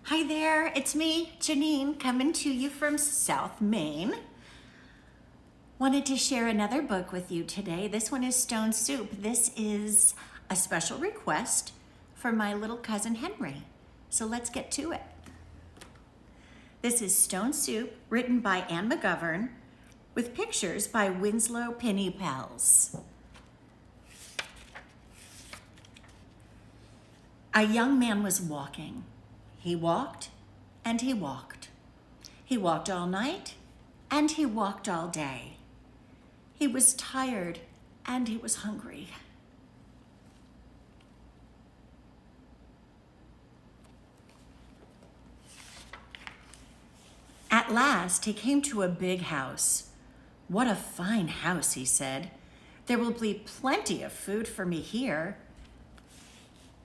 Hi there, it's me, Janine, coming to you from South Maine. Wanted to share another book with you today. This one is Stone Soup. This is a special request for my little cousin Henry. So let's get to it. This is Stone Soup, written by Anne McGovern, with pictures by Winslow Pennypals. A young man was walking. He walked and he walked. He walked all night and he walked all day. He was tired and he was hungry. At last, he came to a big house. "What a fine house," he said. "There will be plenty of food for me here."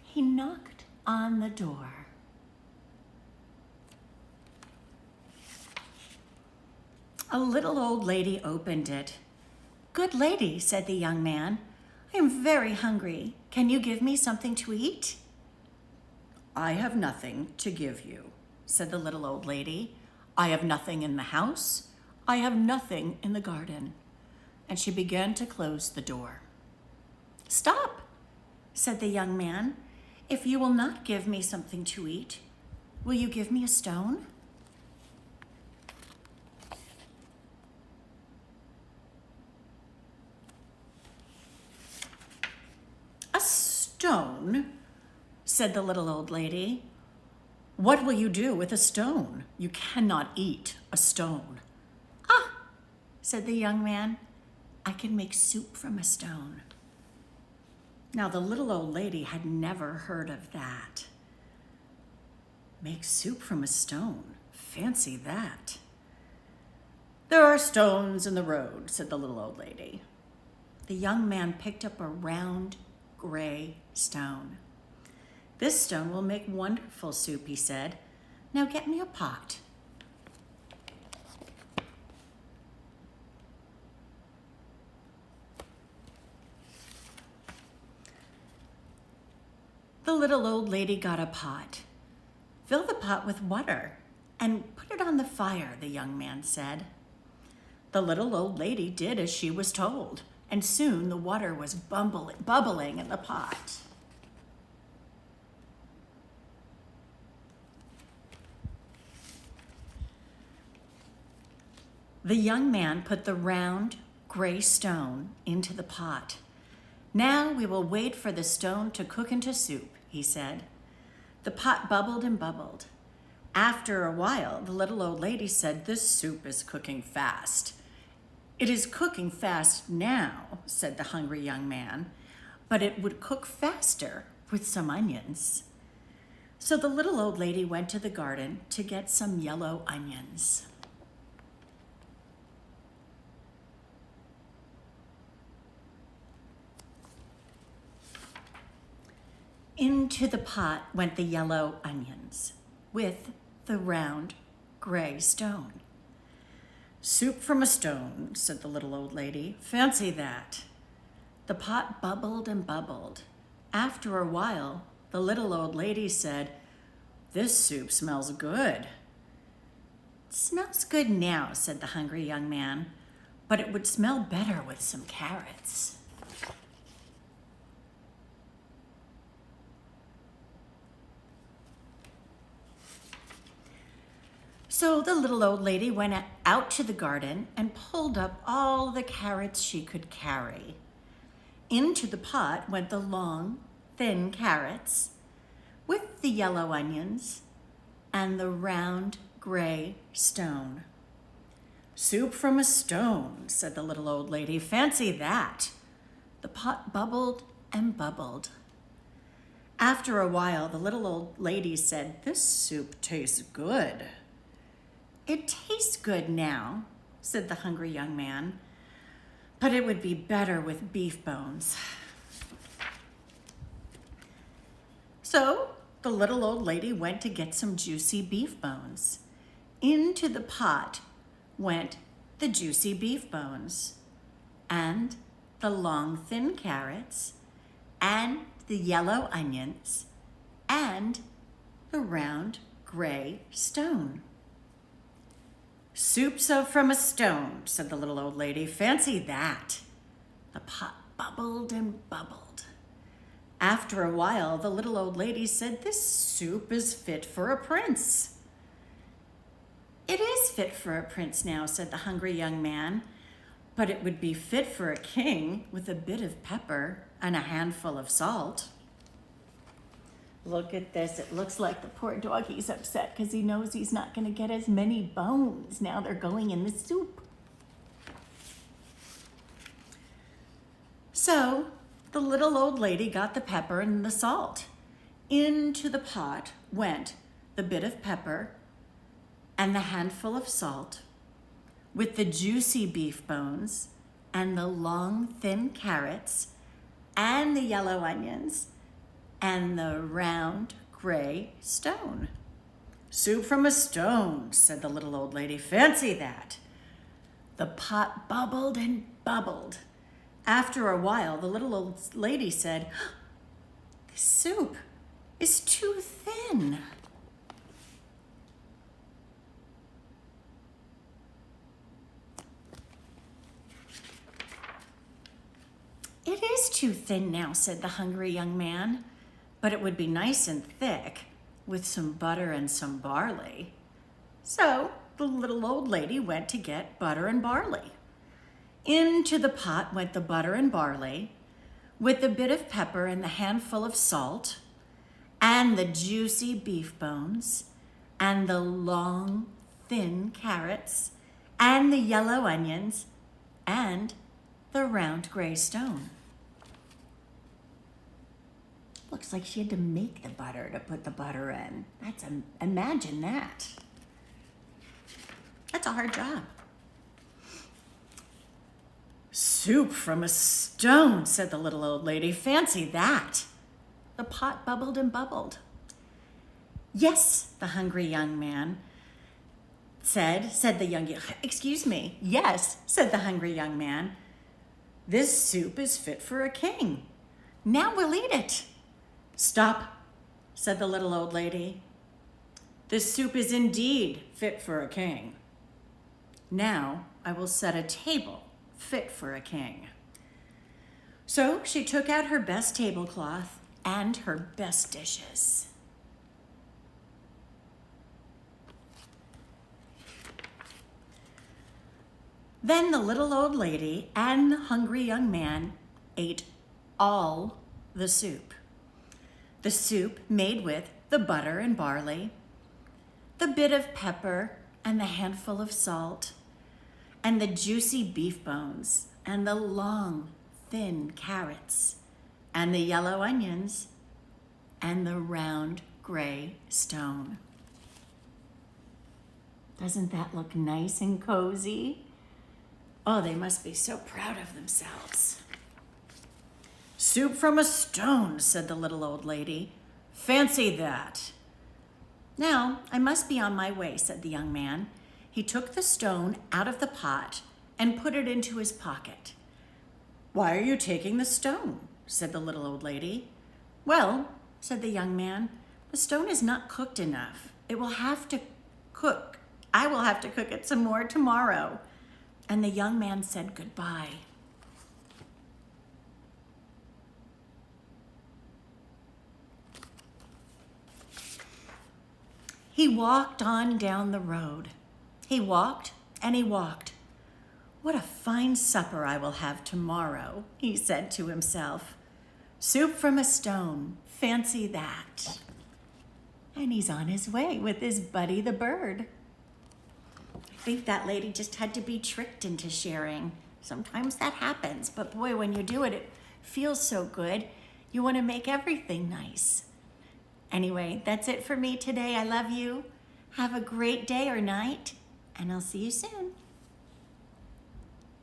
He knocked on the door. A little old lady opened it. "Good lady," said the young man, "I am very hungry. Can you give me something to eat?" "I have nothing to give you," said the little old lady. "I have nothing in the house. I have nothing in the garden." And she began to close the door. "Stop," said the young man. "If you will not give me something to eat, will you give me a stone?" "A stone?" said the little old lady. "What will you do with a stone? You cannot eat a stone." "Ah," said the young man, "I can make soup from a stone." Now the little old lady had never heard of that. Make soup from a stone? Fancy that. "There are stones in the road," said the little old lady. The young man picked up a round, gray stone. "This stone will make wonderful soup," he said. "Now get me a pot." The little old lady got a pot. "Fill the pot with water and put it on the fire," the young man said. The little old lady did as she was told, and soon the water was bubbling in the pot. The young man put the round, gray stone into the pot. "Now we will wait for the stone to cook into soup," he said. The pot bubbled and bubbled. After a while, the little old lady said, "This soup is cooking fast." "It is cooking fast now," said the hungry young man, "but it would cook faster with some onions." So the little old lady went to the garden to get some yellow onions. Into the pot went the yellow onions with the round, gray stone. "Soup from a stone," said the little old lady. "Fancy that." The pot bubbled and bubbled. After a while, the little old lady said, "This soup smells good." "It smells good now," said the hungry young man, "but it would smell better with some carrots." So the little old lady went out to the garden and pulled up all the carrots she could carry. Into the pot went the long, thin carrots with the yellow onions and the round, gray stone. "Soup from a stone," said the little old lady. "Fancy that." The pot bubbled and bubbled. After a while, the little old lady said, "This soup tastes good." "It tastes good now," said the hungry young man, "but it would be better with beef bones." So the little old lady went to get some juicy beef bones. Into the pot went the juicy beef bones and the long, thin carrots and the yellow onions and the round, gray stone. Soup so from a stone, said the little old lady. Fancy that. The pot bubbled and bubbled. After a while, the little old lady said, this soup is fit for a prince. It is fit for a prince now, said the hungry young man, but it would be fit for a king with a bit of pepper and a handful of salt. Look at this. It looks like the poor doggy's upset because he knows he's not going to get as many bones now they're going in the soup. So the little old lady got the pepper and the salt. Into the pot went the bit of pepper and the handful of salt with the juicy beef bones and the long, thin carrots and the yellow onions and the round gray stone. Soup from a stone, said the little old lady. Fancy that. The pot bubbled and bubbled. After a while, the little old lady said, this soup is too thin. It is too thin now, said the hungry young man. But it would be nice and thick with some butter and some barley. So the little old lady went to get butter and barley. Into the pot went the butter and barley with the bit of pepper and the handful of salt and the juicy beef bones and the long, thin carrots and the yellow onions and the round gray stone. Looks like she had to make the butter to put the butter in. Imagine that. That's a hard job. Soup from a stone, said the little old lady. Fancy that. The pot bubbled and bubbled. Yes, the hungry young man said the young, excuse me, yes, said the hungry young man. This soup is fit for a king. Now we'll eat it. Stop, said the little old lady. This soup is indeed fit for a king. Now I will set a table fit for a king. So she took out her best tablecloth and her best dishes. Then the little old lady and the hungry young man ate all the soup. The soup made with the butter and barley, the bit of pepper and the handful of salt, and the juicy beef bones, and the long, thin carrots, and the yellow onions, and the round gray stone. Doesn't that look nice and cozy? Oh, they must be so proud of themselves. Soup from a stone, said the little old lady. Fancy that. Now, I must be on my way, said the young man. He took the stone out of the pot and put it into his pocket. Why are you taking the stone? Said the little old lady. Well, said the young man, the stone is not cooked enough. It will have to cook. I will have to cook it some more tomorrow. And the young man said goodbye. He walked on down the road. He walked and he walked. What a fine supper I will have tomorrow, he said to himself. Soup from a stone, fancy that. And he's on his way with his buddy the bird. I think that lady just had to be tricked into sharing. Sometimes that happens, but boy, when you do it, it feels so good. You want to make everything nice. Anyway, that's it for me today. I love you. Have a great day or night, and I'll see you soon.